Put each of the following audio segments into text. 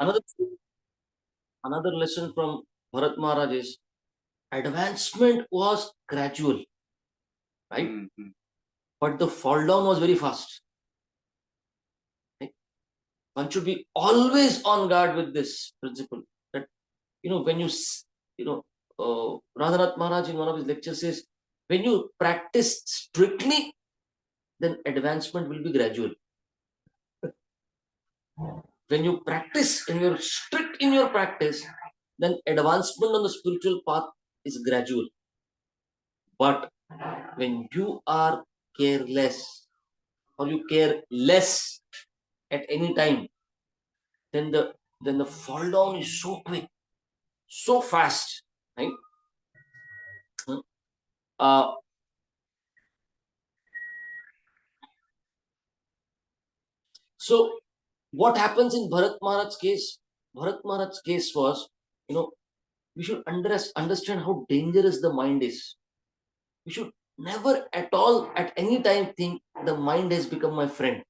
Another another lesson from Bharat Maharaj is advancement was gradual, right? But the fall down was very fast. Right? One should be always on guard with this principle. That when Radhanath Maharaj in one of his lectures says, when you practice strictly, then advancement will be gradual. When you practice and you're strict in your practice, then advancement on the spiritual path is gradual. But when you are careless or you care less at any time, then the fall down is so quick, so fast, right? So what happens in Bharat Maharaj's case? Bharat Maharaj's case was, we should understand how dangerous the mind is. We should never at all, at any time, think the mind has become my friend.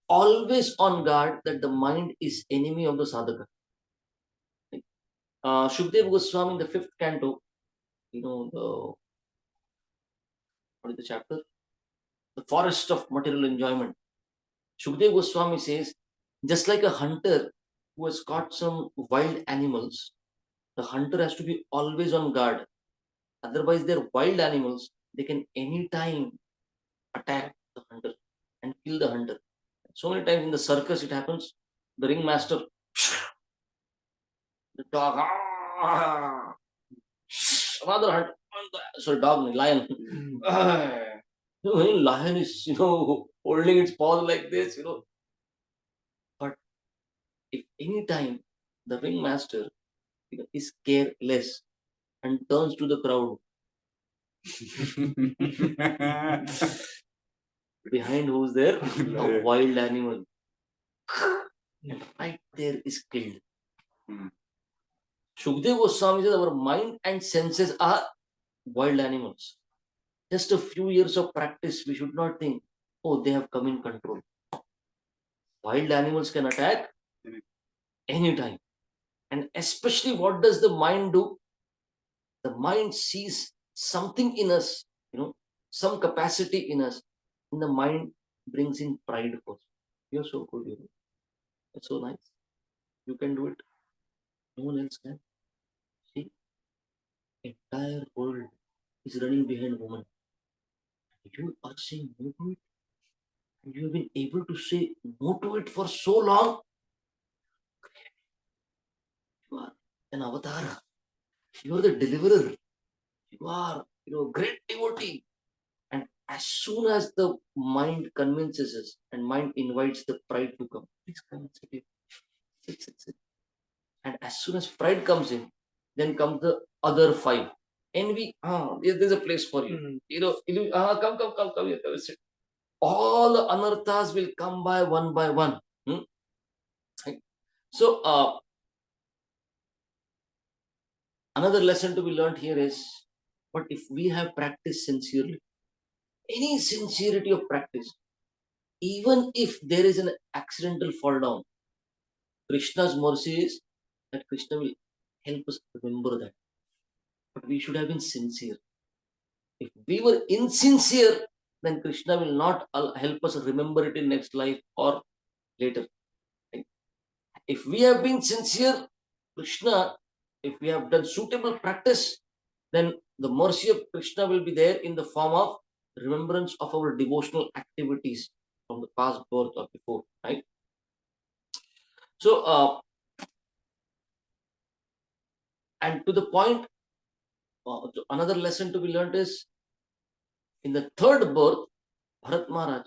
Always on guard that the mind is enemy of the sadhaka. Shukdev Goswami in the 5th canto, what is the chapter? The forest of material enjoyment. Shukdev Goswami says, just like a hunter who has caught some wild animals, the hunter has to be always on guard. Otherwise, they're wild animals. They can anytime attack the hunter and kill the hunter. So many times in the circus it happens. The ringmaster, the dog, another hunter, sorry, dog, lion. Lion is, holding its paw like this, But if any time the ringmaster, is careless and turns to the crowd, behind who's there? A wild animal. And right there is killed. Shukdev Goswami says our mind and senses are wild animals. Just a few years of practice, we should not think, oh, they have come in control. Wild animals can attack anytime. And especially, what does the mind do? The mind sees something in us, some capacity in us. And the mind brings in pride first. You're so good, That's so nice. You can do it. No one else can. See, entire world is running behind woman. You are saying no to it. And you have been able to say no to it for so long. You are an avatar. You are the deliverer. You are, a great devotee. And as soon as the mind convinces us and mind invites the pride to come, please come and sit here. Sit. And as soon as pride comes in, then comes the other 5. Envy, there's a place for you. Come here, come sit. All the anarthas will come by one. Right? So, another lesson to be learned here is, but if we have practiced sincerely, any sincerity of practice, even if there is an accidental fall down, Krishna's mercy is that Krishna will help us remember that. But we should have been sincere. If we were insincere, then Krishna will not help us remember it in next life or later. Right? If we have been sincere, Krishna, if we have done suitable practice, then the mercy of Krishna will be there in the form of remembrance of our devotional activities from the past birth or before, right? So, and to the point, another lesson to be learned is, in the 3rd birth, Bharat Maharaj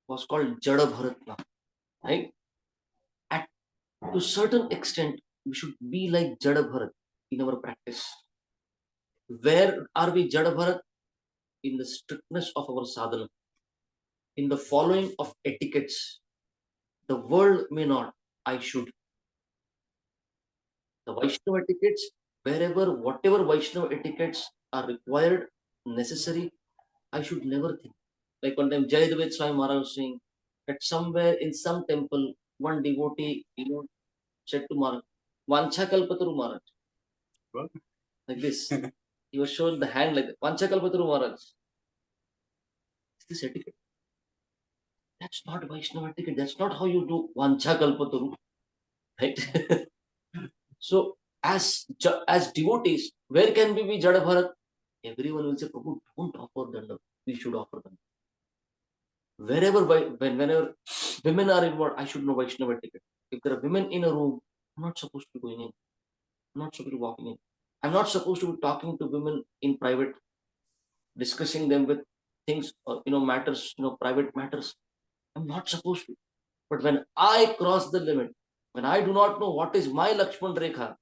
was called Jada Bharatna, right? To a certain extent, we should be like Jada Bharat in our practice. Where are we Jada Bharat? In the strictness of our sadhana, in the following of etiquettes. The world may not, I should. The Vaishnava etiquettes, whatever Vaishnava etiquettes are required, necessary, I should never think. Like one time Jayadvaita Swami Maharaj was saying that somewhere in some temple, one devotee, said to Maharaj, Vancha Kalpataru Maharaj. What? Like this. He was showing the hand like that. Vancha Kalpataru Maharaj. Is this etiquette? That's not Vaishnava etiquette. That's not how you do Vancha Kalpataru. Right? So, as devotees, where can we be Jada Bharat? Everyone will say, Prabhu, don't offer danda. We should offer them. Whenever women are involved, I should know Vaishnava etiquette. If there are women in a room, I'm not supposed to be going in. I'm not supposed to be walking in. I'm not supposed to be talking to women in private, discussing them with things, matters, private matters. I'm not supposed to. But when I cross the limit, when I do not know what is my Lakshman Rekha,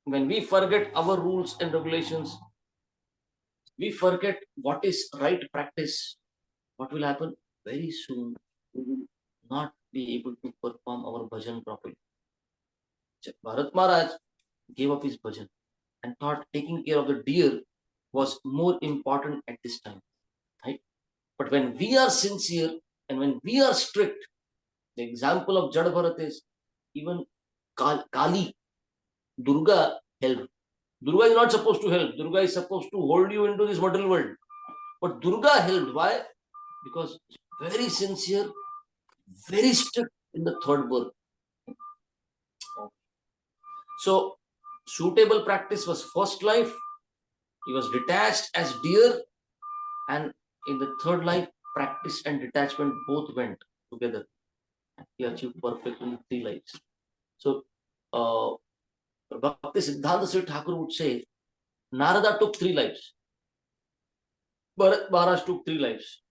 when we forget our rules and regulations, we forget what is right practice, what will happen? Very soon, we will not be able to perform our bhajan properly. Bharat Maharaj gave up his bhajan and thought taking care of the deer was more important at this time. Right? But when we are sincere and when we are strict, the example of Jada Bharat is even Kali, Durga helped. Durga is not supposed to help. Durga is supposed to hold you into this material world. But Durga helped. Why? Because very sincere, very strict in the third birth. So, suitable practice was first life. He was detached as deer, and in the third life, practice and detachment both went together. He achieved perfect in 3 lives. So, Bhakti Siddhanta Swami Thakur would say, Narada took 3 lives. Bharat Maharaj took 3 lives.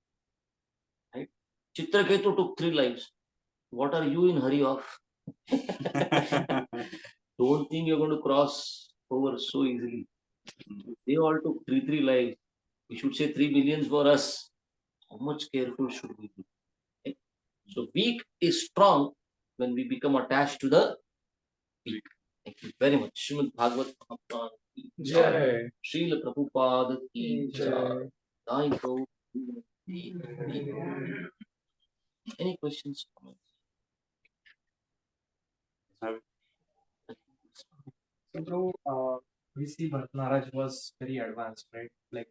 Right? Chitraketu took 3 lives. What are you in hurry of? Don't think you're going to cross over so easily. They all took 3 lives. We should say 3 millions for us. How much careful should we be? Okay? So weak is strong when we become attached to the weak. Thank you very much. Srimad Bhagavad Gita ki jai. Srila Prabhupada ki jai. Jai Gaur. Any questions? Comments? So, bro, we see Bharat Maharaj was very advanced, right? Like,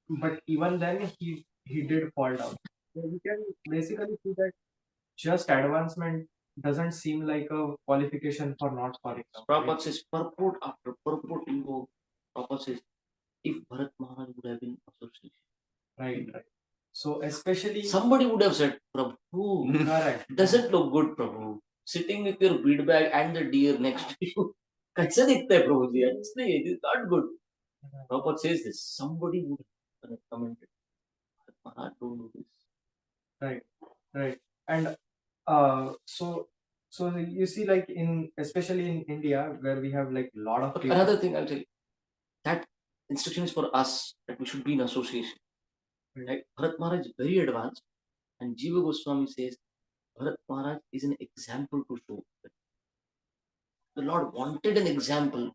but even then, he did fall down. So we can basically see that just advancement doesn't seem like a qualification for not falling down. Prabhupada says, purport after purport, Prabhupada says, if Bharat Maharaj would have been associated. Right. So especially somebody would have said, Prabhu, correct. Doesn't look good, Prabhu. Sitting with your bead bag and the deer next to you. कैसा दिखता है प्रभु जी? It is not good. Prabhupada says this. Somebody would have commented, Maharaj, don't do this. Right. And so you see, like especially in India, where we have like a lot of people. Another thing I'll tell you, that instruction is for us, that we should be in association. Right? Bharat Maharaj is very advanced, and Jiva Goswami says Bharat Maharaj is an example to show. The Lord wanted an example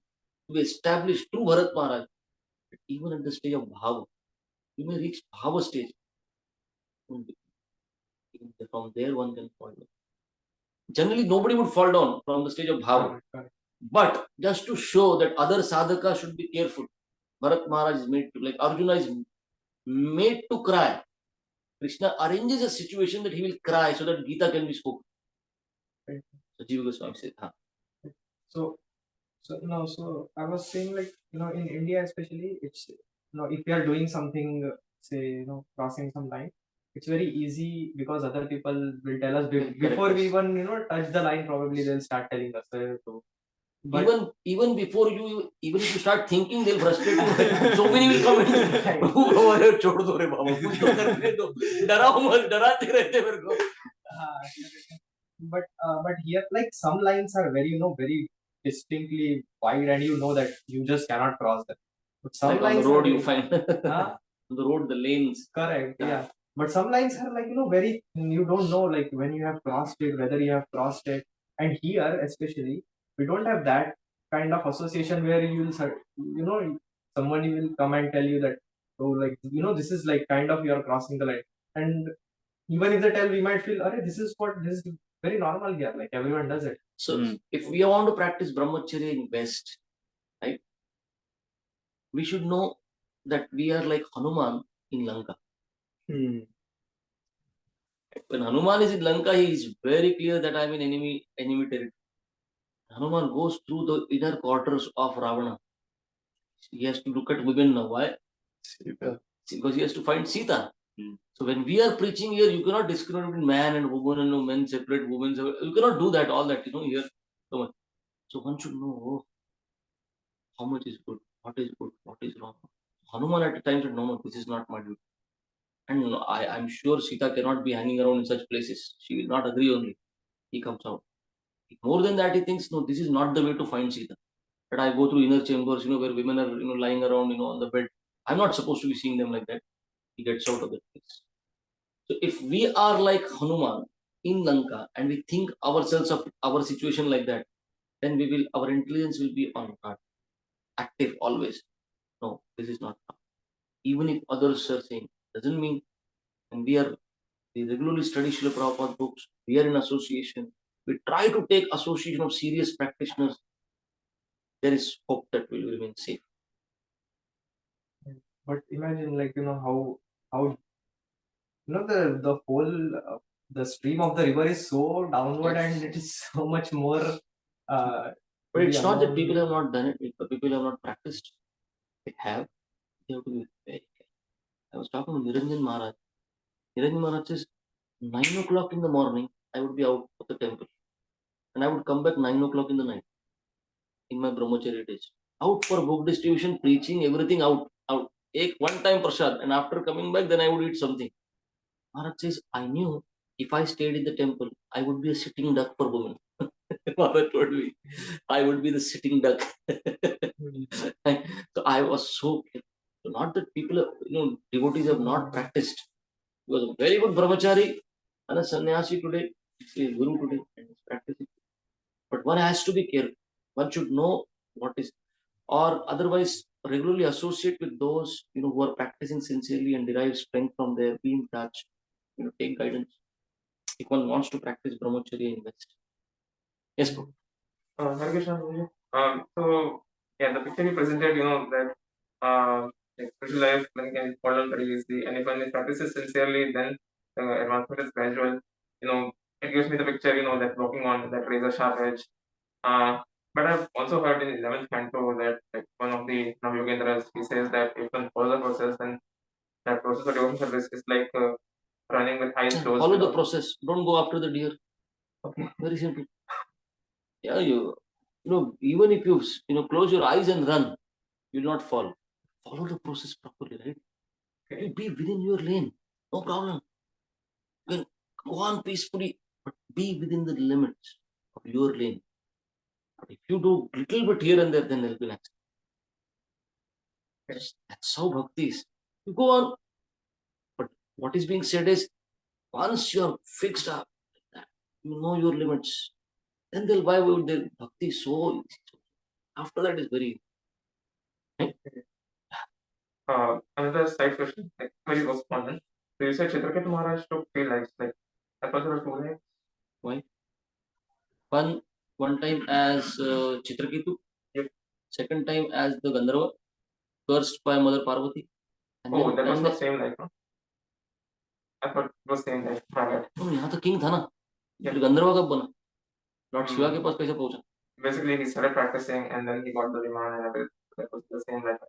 to be established through Bharat Maharaj. That even at the stage of bhava, you may reach bhava stage. From there, one can fall down. Generally, nobody would fall down from the stage of bhava. But just to show that other sadhaka should be careful, Bharat Maharaj is made to, like Arjuna is made to cry. Krishna arranges a situation that he will cry so that Gita can be spoken. Right. So Jiva Goswami said, So I was saying, like, in India especially, it's, if we are doing something, say, crossing some line, it's very easy because other people will tell us before we even, touch the line, probably they'll start telling us. So, but even before you, even if you start thinking, they'll frustrate you. So many will come and छोड़ दो रे बाबा, कुछ तो करने दो, डराओ मत, डराते रहते मेरे को. But here, like, some lines are very, very distinctly wide, and that you just cannot cross them. But some like lines on the road are you find on the road the lanes. Correct. Yeah. But some lines are like, very, you don't know, like, when you have crossed it, whether you have crossed it. And here, especially, we don't have that kind of association where you'll, someone will come and tell you that, oh, like, this is like kind of you're crossing the line. And even if they tell, we might feel, this is what this very normal here, like everyone does it. So if we want to practice brahmacharya in West, right, we should know that we are like Hanuman in Lanka. When Hanuman is in Lanka, he is very clear that I am in enemy territory. Hanuman goes through the inner quarters of Ravana. He has to look at women now. Why? Because he has to find Sita. So when we are preaching here, you cannot discriminate between man and woman and men separate, women separate. You cannot do that, all that, here. So one should know how much is good, what is wrong. Hanuman at the time said, no, this is not my duty. And I'm sure Sita cannot be hanging around in such places. She will not agree only. He comes out. More than that, he thinks, no, this is not the way to find Sita. That I go through inner chambers, where women are, lying around, on the bed. I'm not supposed to be seeing them like that. He gets out of that place. So if we are like Hanuman in Lanka and we think ourselves of our situation like that, then our intelligence will be on guard, active always. No, this is not. Even if others are saying, doesn't mean. And we regularly study Srila Prabhupada books. We are in association. We try to take association of serious practitioners. There is hope that we will remain safe. But imagine, like, how the whole the stream of the river is so downward, Yes. and it is so much more. But it's not that people have not done it. People have not practiced. They have. They have to be very careful. I was talking to Niranjan Mahārāja. Niranjan Mahārāja says, 9 o'clock in the morning, I would be out of the temple. And I would come back 9 o'clock in the night. In my brahmacharya days. Out for book distribution, preaching, everything out. Take one time prasad. And after coming back, then I would eat something. Maharaj says, I knew if I stayed in the temple, I would be a sitting duck for women. Maharaj told me, I would be the sitting duck. So I was so careful. So not that people, devotees have not practiced. He was a very good brahmachari and a sannyasi today. He is guru today and is practicing. But one has to be careful. One should know what is, or otherwise regularly associate with those who are practicing sincerely and derive strength from their, be in touch, take guidance. If one wants to practice brahmacharya in West. Yes, Prabhu. Hare Krishna, Prabhuji. So yeah, the picture you presented, that like spiritual life then can fall down very easily, and if one practices sincerely, then the advancement is gradual. It gives me the picture, that walking on that razor sharp edge. But I've also heard in 11th canto that like one of the Navyogendras, he says that if one follows the process, then that process of devotion service is like running with eyes closed. Follow the process. Don't go after the deer. Okay. Very simple. Yeah, even if you close your eyes and run, you will not fall. Follow the process properly, right? Okay. You be within your lane. No problem. You can go on peacefully, but be within the limits of your lane. But if you do little bit here and there, then there will be an accident. Yes. That's how bhakti is. You go on. But what is being said is, once you are fixed up, you know your limits, then why would the bhakti so easy? After that is very. Another side question, like very was one. So you said Chitraketu Maharaj took 3 lives, like that was your 2 lives? Why? One time as Chitraketu. Yep. Second time as the Gandharva, cursed by Mother Parvati. And that was the same life, no? I thought it was same life. यहाँ तो king था ना, फिर गंधर्व कब बना? Lord Shiva के पास कैसे पहुंचा? Basically, he started practicing and then he got the demand and everything. That was the same life.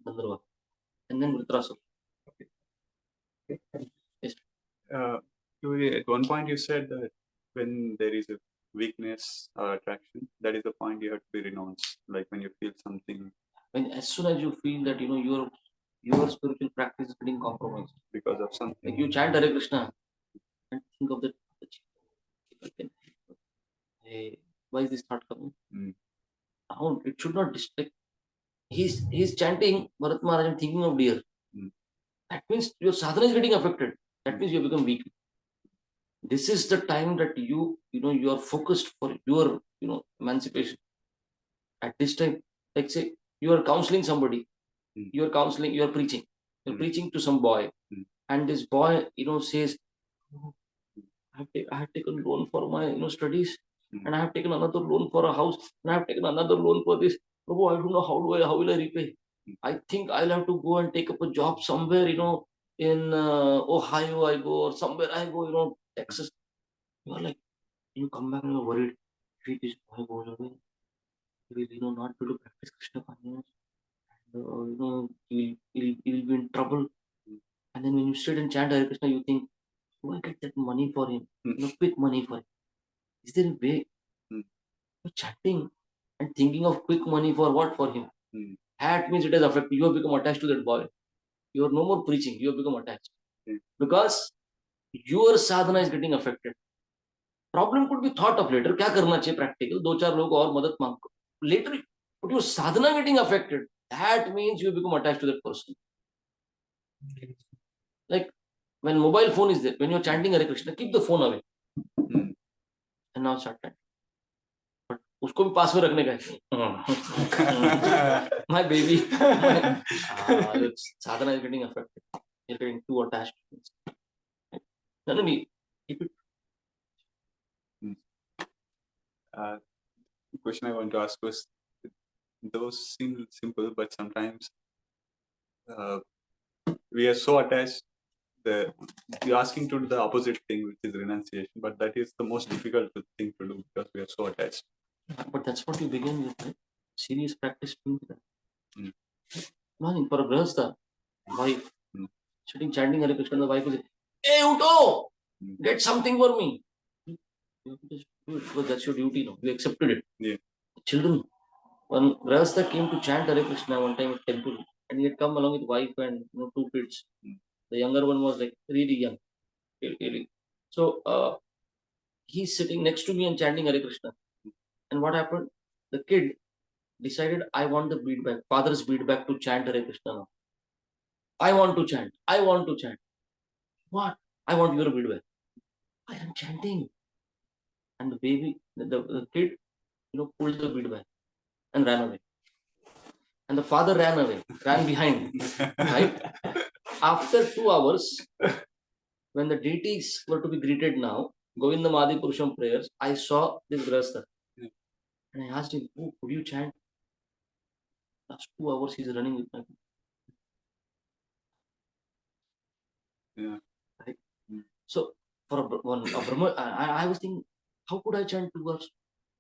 Gandharva. And then Vritrasur. Yes. At one point you said that when there is a weakness or attraction, that is the point you have to be renounced. Like when you feel something. As soon as you feel that your spiritual practice is getting compromised Because of something. Like you chant Hare Krishna and think of that. Hey, why is this thought coming? Now it should not distract. He's chanting Bharat Maharaj and thinking of deer. That means your sadhana is getting affected. That means you have become weak. This is the time that you are focused for your emancipation. At this time, like say you are counseling somebody, you are preaching. You're preaching to some boy, and this boy says, I have taken loan for my studies, Mm. and I have taken another loan for a house, and I have taken another loan for this. Prabhu, I don't know how will I repay? I think I'll have to go and take up a job somewhere, in Ohio I go, or somewhere I go, Texas. You are like, you come back and you're worried. If this boy goes away, he will, not be able to practice Krishna consciousness. He'll be in trouble. And then when you sit and chant Hare Krishna, you think, do I get that money for him? Quick money for him. Is there a way? Mm. You're chanting and thinking of quick money for what? For him. Mm. That means it has affected. You have become attached to that boy. You are no more preaching. You have become attached. Mm. Because your sadhana is getting affected. Problem could be thought of later. क्या करना चाहिए practical? 2-4 लोग और मदद मांगो. Later, but your sadhana getting affected. That means you become attached to that person. Like when mobile phone is there, when you're chanting Hare Krishna, keep the phone away. Mm. And now start chanting. But उसको भी पास में रखने का है. My baby. Your sadhana is getting affected. You're getting too attached. Suddenly, keep it. The question I want to ask was, those seem simple, but sometimes we are so attached. You're asking to do the opposite thing, which is renunciation, but that is the most difficult thing to do because we are so attached. But that's what you begin with, right? Serious practice means that. Mm. Imagine for a grihastha, wife, Mm. sitting chanting Hare Krishna, the wife is, hey, Uto! Mm. Get something for me. You have to just do it because that's your duty now. You accepted it. Yeah. Children, one grihastha came to chant Hare Krishna one time at temple, and he had come along with wife and 2 kids. Mm. The younger one was like really young. Really. So he's sitting next to me and chanting Hare Krishna. And what happened? The kid decided, I want the beat back, father's beat back to chant Hare Krishna now. I want to chant. I want to chant. What? I want your beat back. I am chanting. And the baby, the kid, pulled the beat back and ran away. And the father ran away, ran behind. Right? After 2 hours, when the deities were to be greeted now, Govindam Adi Purusham prayers, I saw this grihastha. And I asked him, oh, could you chant? Last 2 hours he's running with my. Yeah. Right? So for a Brahma, I was thinking, how could I chant 2 hours?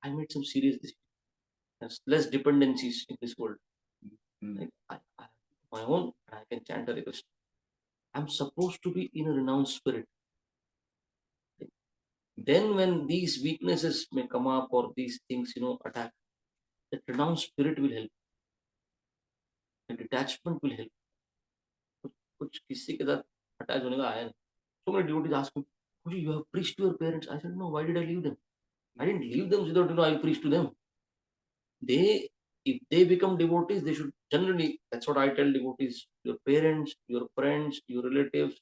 I made some serious decisions. There's less dependencies in this world. Mm. Like I have my own, and I can chant Hare Krishna. I'm supposed to be in a renounced spirit. Then when these weaknesses may come up or these things, attack, the renounced spirit will help. The detachment will help. कुछ किसी के साथ attach होने का आया नहीं. So many devotees ask me, Prabhuji, you have preached to your parents. I said, no, why did I leave them? I didn't leave them without, I preached to them. If they become devotees, they should generally, that's what I tell devotees, your parents, your friends, your relatives,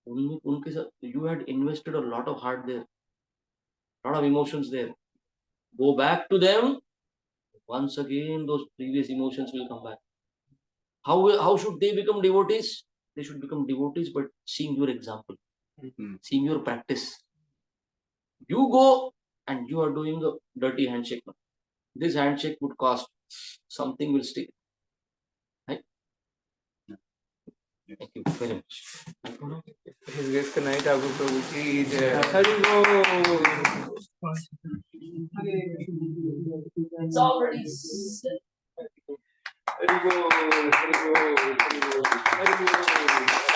unke साथ, you had invested a lot of heart there, a lot of emotions there. Go back to them. Once again, those previous emotions will come back. How should they become devotees? They should become devotees, but seeing your example, seeing your practice. You go and you are doing a dirty handshake. This handshake would cost, something will stick. Right? Thank you very much. His Grace Kanai Thakur Prabhu ki jai. Hari Bol. It's already said. Hari Bol. Hari Bol. Hari Bol. Hari Bol.